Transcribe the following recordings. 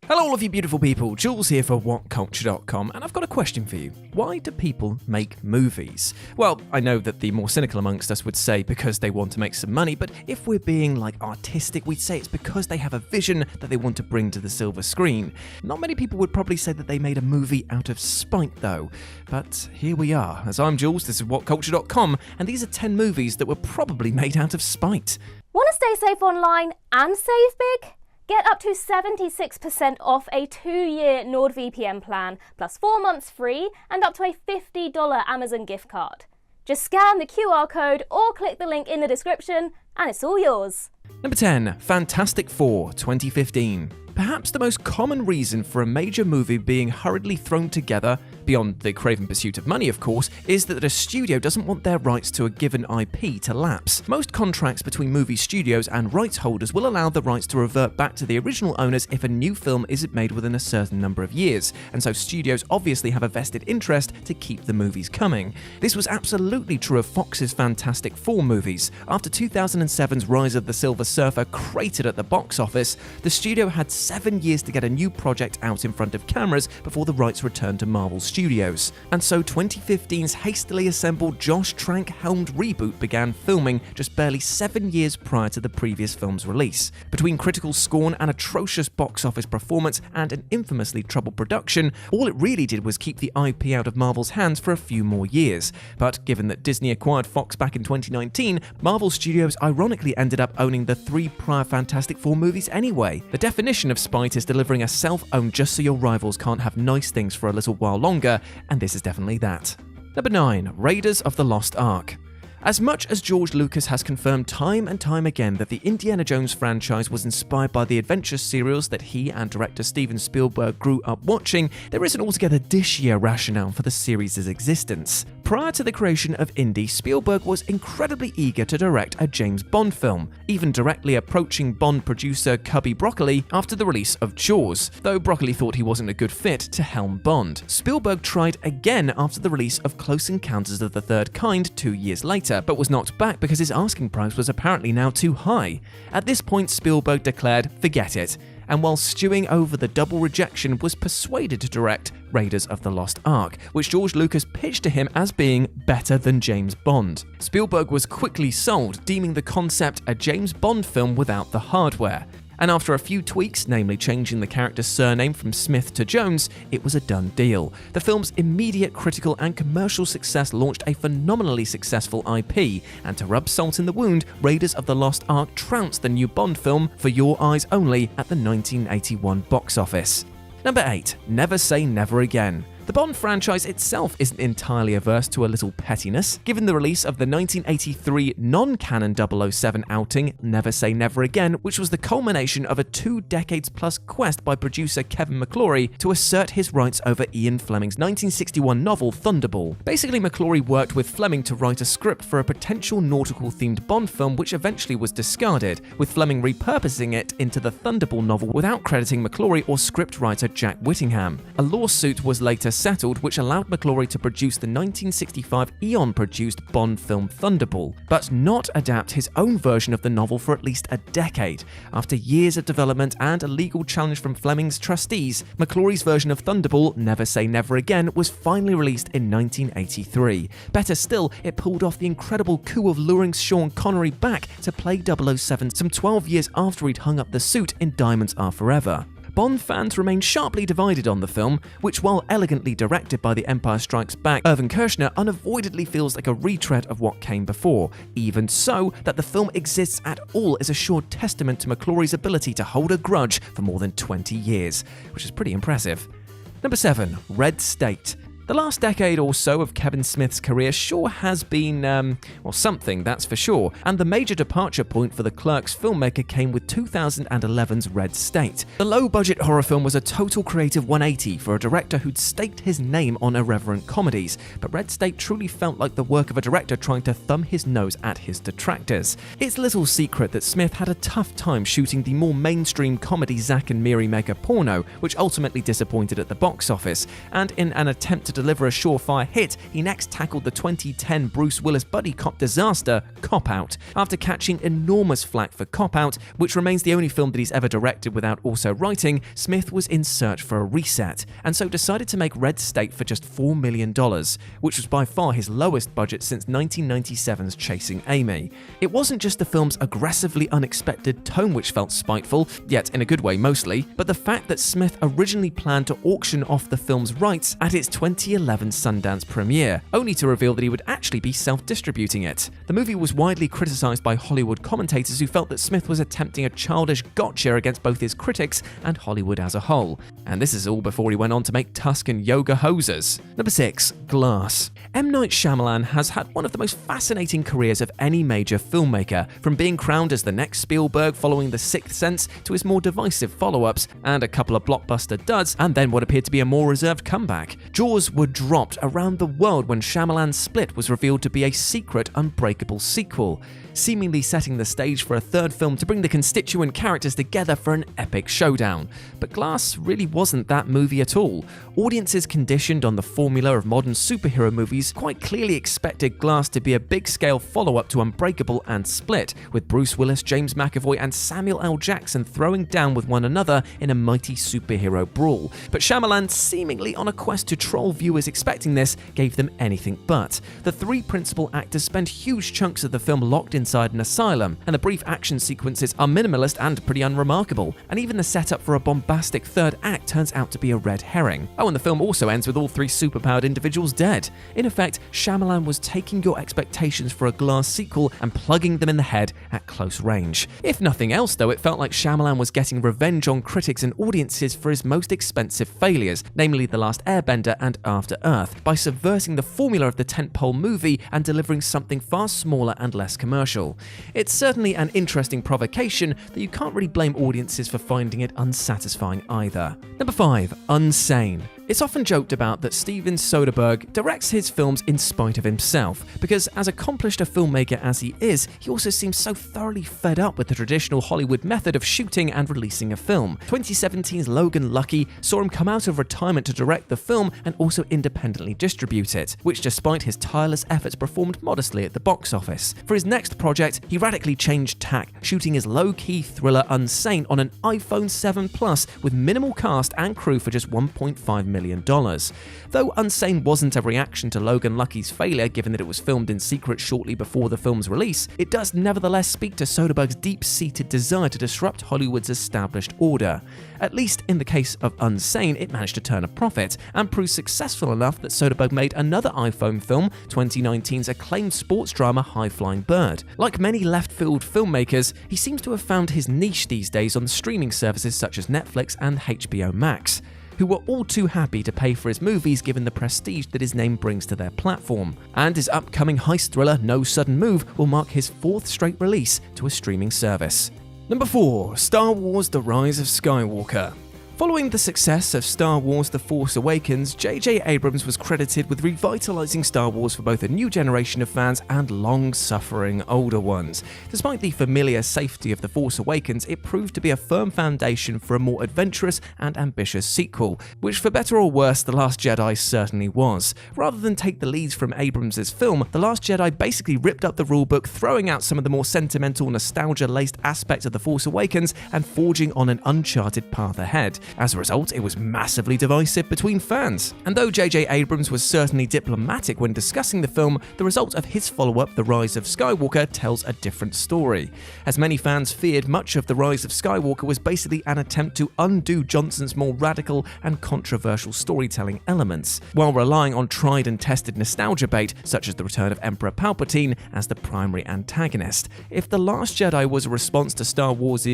Hello all of you beautiful people, Jules here for Whatculture.com, and I've got a question for you. Why do people make movies? Well, I know that the more cynical amongst us would say because they want to make some money, but if we're being artistic, we'd say it's because they have a vision that they want to bring to the silver screen. Not many people would probably say that they made a movie out of spite though, but here we are. As I'm Jules, this is Whatculture.com, and these are 10 movies that were probably made out of spite. Want to stay safe online and save big? Get up to 76% off a 2-year NordVPN plan, plus 4 months free and up to a $50 Amazon gift card. Just scan the QR code or click the link in the description and it's all yours. Number 10. Fantastic Four, 2015. Perhaps the most common reason for a major movie being hurriedly thrown together, beyond the craven pursuit of money of course, is that a studio doesn't want their rights to a given IP to lapse. Most contracts between movie studios and rights holders will allow the rights to revert back to the original owners if a new film isn't made within a certain number of years, and so studios obviously have a vested interest to keep the movies coming. This was absolutely true of Fox's Fantastic Four movies. After 2007's Rise of the Silver Surfer cratered at the box office, the studio had 7 years to get a new project out in front of cameras before the rights returned to Marvel Studios. And so 2015's hastily assembled Josh Trank-helmed reboot began filming just barely 7 years prior to the previous film's release. Between critical scorn, an atrocious box office performance, and an infamously troubled production, all it really did was keep the IP out of Marvel's hands for a few more years. But given that Disney acquired Fox back in 2019, Marvel Studios ironically ended up owning the 3 prior Fantastic Four movies anyway. The definition of spite is delivering a self-owned just so your rivals can't have nice things for a little while longer, and this is definitely that. Number 9. Raiders of the Lost Ark. As much as George Lucas has confirmed time and time again that the Indiana Jones franchise was inspired by the adventure serials that he and director Steven Spielberg grew up watching, there is an altogether dishier rationale for the series' existence. Prior to the creation of Indy, Spielberg was incredibly eager to direct a James Bond film, even directly approaching Bond producer Cubby Broccoli after the release of Jaws, though Broccoli thought he wasn't a good fit to helm Bond. Spielberg tried again after the release of Close Encounters of the Third Kind 2 years later, but was knocked back because his asking price was apparently now too high. At this point, Spielberg declared, "Forget it," and while stewing over the double rejection, was persuaded to direct Raiders of the Lost Ark, which George Lucas pitched to him as being better than James Bond. Spielberg was quickly sold, deeming the concept a James Bond film without the hardware. And after a few tweaks, namely changing the character's surname from Smith to Jones, it was a done deal. The film's immediate critical and commercial success launched a phenomenally successful IP, and to rub salt in the wound, Raiders of the Lost Ark trounced the new Bond film For Your Eyes Only at the 1981 box office. Number 8. Never Say Never Again. The Bond franchise itself isn't entirely averse to a little pettiness. Given the release of the 1983 non-canon 007 outing, Never Say Never Again, which was the culmination of a 2 decades plus quest by producer Kevin McClory to assert his rights over Ian Fleming's 1961 novel Thunderball. Basically, McClory worked with Fleming to write a script for a potential nautical-themed Bond film which eventually was discarded, with Fleming repurposing it into the Thunderball novel without crediting McClory or scriptwriter Jack Whittingham. A lawsuit was later settled, which allowed McClory to produce the 1965 Eon-produced Bond film Thunderball, but not adapt his own version of the novel for at least a decade. After years of development and a legal challenge from Fleming's trustees, McClory's version of Thunderball, Never Say Never Again, was finally released in 1983. Better still, it pulled off the incredible coup of luring Sean Connery back to play 007 some 12 years after he'd hung up the suit in Diamonds Are Forever. Bond fans remain sharply divided on the film, which, while elegantly directed by The Empire Strikes Back Irvin Kershner, unavoidably feels like a retread of what came before. Even so, that the film exists at all is a sure testament to McClory's ability to hold a grudge for more than 20 years, which is pretty impressive. Number 7. Red State. The last decade or so of Kevin Smith's career sure has been, something, that's for sure, and the major departure point for the Clerks filmmaker came with 2011's Red State. The low-budget horror film was a total creative 180 for a director who'd staked his name on irreverent comedies, but Red State truly felt like the work of a director trying to thumb his nose at his detractors. It's little secret that Smith had a tough time shooting the more mainstream comedy Zack and Miri Mega Porno, which ultimately disappointed at the box office, and in an attempt to deliver a surefire hit, he next tackled the 2010 Bruce Willis buddy cop disaster, Cop Out. After catching enormous flack for Cop Out, which remains the only film that he's ever directed without also writing, Smith was in search for a reset, and so decided to make Red State for just $4 million, which was by far his lowest budget since 1997's Chasing Amy. It wasn't just the film's aggressively unexpected tone which felt spiteful, yet in a good way mostly, but the fact that Smith originally planned to auction off the film's rights at its 2011 Sundance premiere, only to reveal that he would actually be self-distributing it. The movie was widely criticized by Hollywood commentators who felt that Smith was attempting a childish gotcha against both his critics and Hollywood as a whole. And this is all before he went on to make Tusk and Yoga Hosers. Number 6. Glass. M. Night Shyamalan has had one of the most fascinating careers of any major filmmaker, from being crowned as the next Spielberg following The Sixth Sense to his more divisive follow-ups and a couple of blockbuster duds, and then what appeared to be a more reserved comeback. Jaws were dropped around the world when Shyamalan's Split was revealed to be a secret Unbreakable sequel, seemingly setting the stage for a third film to bring the constituent characters together for an epic showdown. But Glass really wasn't that movie at all. Audiences conditioned on the formula of modern superhero movies quite clearly expected Glass to be a big-scale follow-up to Unbreakable and Split, with Bruce Willis, James McAvoy and Samuel L. Jackson throwing down with one another in a mighty superhero brawl. But Shyamalan, seemingly on a quest to troll viewers expecting this, gave them anything but. The three principal actors spend huge chunks of the film locked inside an asylum, and the brief action sequences are minimalist and pretty unremarkable, and even the setup for a bombastic third act turns out to be a red herring. Oh, and the film also ends with all three superpowered individuals dead. In effect, Shyamalan was taking your expectations for a Glass sequel and plugging them in the head at close range. If nothing else though, it felt like Shyamalan was getting revenge on critics and audiences for his most expensive failures, namely The Last Airbender and After Earth, by subverting the formula of the tentpole movie and delivering something far smaller and less commercial. It's certainly an interesting provocation that you can't really blame audiences for finding it unsatisfying either. Number 5. Unsane. It's often joked about that Steven Soderbergh directs his films in spite of himself, because as accomplished a filmmaker as he is, he also seems so thoroughly fed up with the traditional Hollywood method of shooting and releasing a film. 2017's Logan Lucky saw him come out of retirement to direct the film and also independently distribute it, which despite his tireless efforts performed modestly at the box office. For his next project, he radically changed tack, shooting his low-key thriller Unsane on an iPhone 7 Plus with minimal cast and crew for just $1.5 million. Though Unsane wasn't a reaction to Logan Lucky's failure, given that it was filmed in secret shortly before the film's release, it does nevertheless speak to Soderbergh's deep-seated desire to disrupt Hollywood's established order. At least in the case of Unsane, it managed to turn a profit and proved successful enough that Soderbergh made another iPhone film, 2019's acclaimed sports drama High Flying Bird. Like many left-field filmmakers, he seems to have found his niche these days on streaming services such as Netflix and HBO Max, who were all too happy to pay for his movies given the prestige that his name brings to their platform. And his upcoming heist thriller No Sudden Move will mark his 4th straight release to a streaming service. Number 4. Star Wars: The Rise of Skywalker. Following the success of Star Wars: The Force Awakens, J.J. Abrams was credited with revitalizing Star Wars for both a new generation of fans and long-suffering older ones. Despite the familiar safety of The Force Awakens, it proved to be a firm foundation for a more adventurous and ambitious sequel, which for better or worse, The Last Jedi certainly was. Rather than take the leads from Abrams' film, The Last Jedi basically ripped up the rulebook, throwing out some of the more sentimental, nostalgia-laced aspects of The Force Awakens and forging on an uncharted path ahead. As a result, it was massively divisive between fans. And though J.J. Abrams was certainly diplomatic when discussing the film, the result of his follow-up, The Rise of Skywalker, tells a different story. As many fans feared, much of The Rise of Skywalker was basically an attempt to undo Johnson's more radical and controversial storytelling elements, while relying on tried and tested nostalgia bait, such as the return of Emperor Palpatine as the primary antagonist. If The Last Jedi was a response to Star Wars'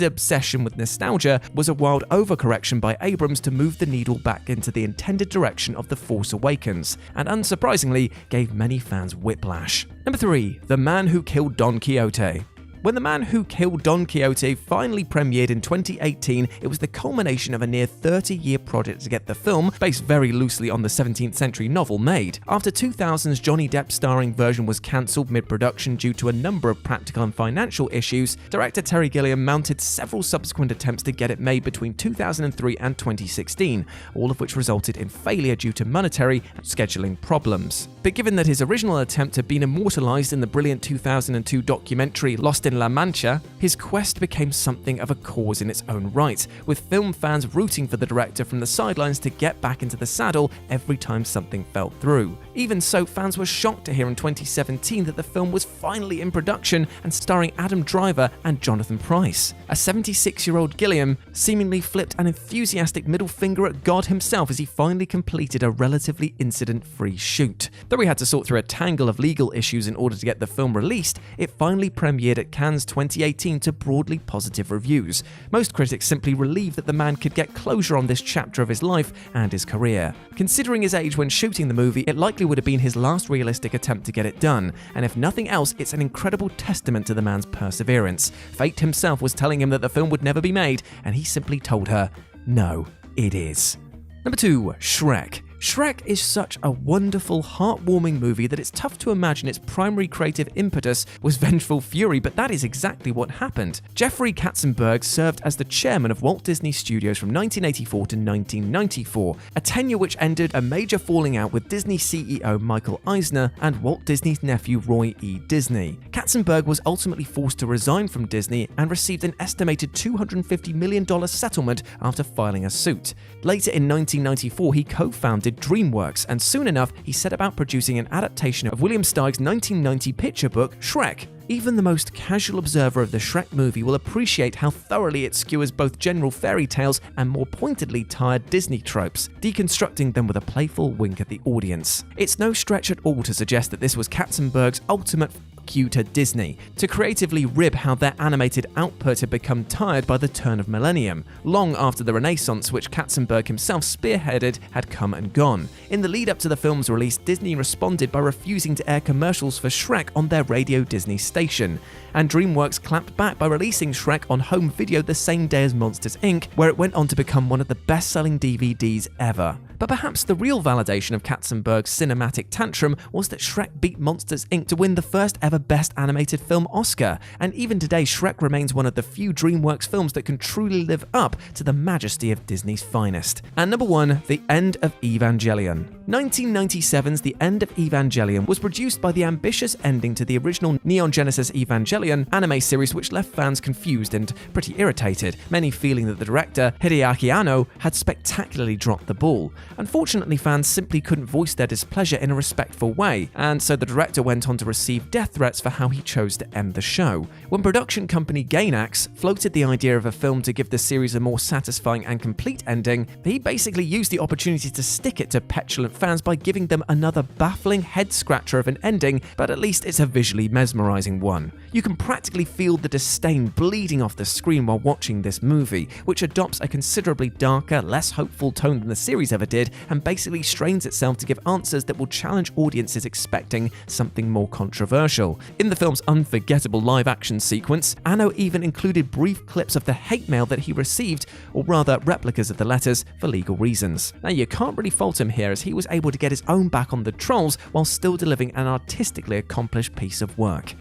obsession with nostalgia, was a wild overcorrection by Abrams to move the needle back into the intended direction of The Force Awakens, and unsurprisingly, gave many fans whiplash. Number 3. The Man Who Killed Don Quixote. When The Man Who Killed Don Quixote finally premiered in 2018, it was the culmination of a near 30-year project to get the film, based very loosely on the 17th century novel, made. After 2000's Johnny Depp starring version was cancelled mid-production due to a number of practical and financial issues, director Terry Gilliam mounted several subsequent attempts to get it made between 2003 and 2016, all of which resulted in failure due to monetary and scheduling problems. But given that his original attempt had been immortalized in the brilliant 2002 documentary Lost in La Mancha, his quest became something of a cause in its own right, with film fans rooting for the director from the sidelines to get back into the saddle every time something fell through. Even so, fans were shocked to hear in 2017 that the film was finally in production and starring Adam Driver and Jonathan Pryce. A 76-year-old Gilliam seemingly flipped an enthusiastic middle finger at God himself as he finally completed a relatively incident-free shoot. Though he had to sort through a tangle of legal issues in order to get the film released, it finally premiered at Cannes 2018 to broadly positive reviews. Most critics simply relieved that the man could get closure on this chapter of his life and his career. Considering his age when shooting the movie, it likely would have been his last realistic attempt to get it done, and if nothing else, it's an incredible testament to the man's perseverance. Fate himself was telling him that the film would never be made, and he simply told her, "No, it is." Number 2, Shrek. Shrek is such a wonderful, heartwarming movie that it's tough to imagine its primary creative impetus was vengeful fury, but that is exactly what happened. Jeffrey Katzenberg served as the chairman of Walt Disney Studios from 1984 to 1994, a tenure which ended a major falling out with Disney CEO Michael Eisner and Walt Disney's nephew Roy E. Disney. Katzenberg was ultimately forced to resign from Disney and received an estimated $250 million settlement after filing a suit. Later in 1994, he co-founded DreamWorks, and soon enough, he set about producing an adaptation of William Steig's 1990 picture book, Shrek. Even the most casual observer of the Shrek movie will appreciate how thoroughly it skewers both general fairy tales and more pointedly tired Disney tropes, deconstructing them with a playful wink at the audience. It's no stretch at all to suggest that this was Katzenberg's ultimate you to Disney, to creatively rib how their animated output had become tired by the turn of millennium, long after the Renaissance which Katzenberg himself spearheaded had come and gone. In the lead up to the film's release, Disney responded by refusing to air commercials for Shrek on their Radio Disney station, and DreamWorks clapped back by releasing Shrek on home video the same day as Monsters, Inc., where it went on to become one of the best-selling DVDs ever. But perhaps the real validation of Katzenberg's cinematic tantrum was that Shrek beat Monsters, Inc. to win the first ever Best Animated Film Oscar, and even today Shrek remains one of the few DreamWorks films that can truly live up to the majesty of Disney's finest. And number 1, The End of Evangelion. 1997's The End of Evangelion was produced by the ambitious ending to the original Neon Genesis Evangelion anime series, which left fans confused and pretty irritated, many feeling that the director, Hideaki Anno, had spectacularly dropped the ball. Unfortunately, fans simply couldn't voice their displeasure in a respectful way, and so the director went on to receive death threats for how he chose to end the show. When production company Gainax floated the idea of a film to give the series a more satisfying and complete ending, he basically used the opportunity to stick it to petulant fans by giving them another baffling head-scratcher of an ending, but at least it's a visually mesmerizing one. You can practically feel the disdain bleeding off the screen while watching this movie, which adopts a considerably darker, less hopeful tone than the series ever did, and basically strains itself to give answers that will challenge audiences expecting something more controversial. In the film's unforgettable live-action sequence, Anno even included brief clips of the hate mail that he received, or rather replicas of the letters, for legal reasons. Now, you can't really fault him here, as he was able to get his own back on the trolls while still delivering an artistically accomplished piece of work.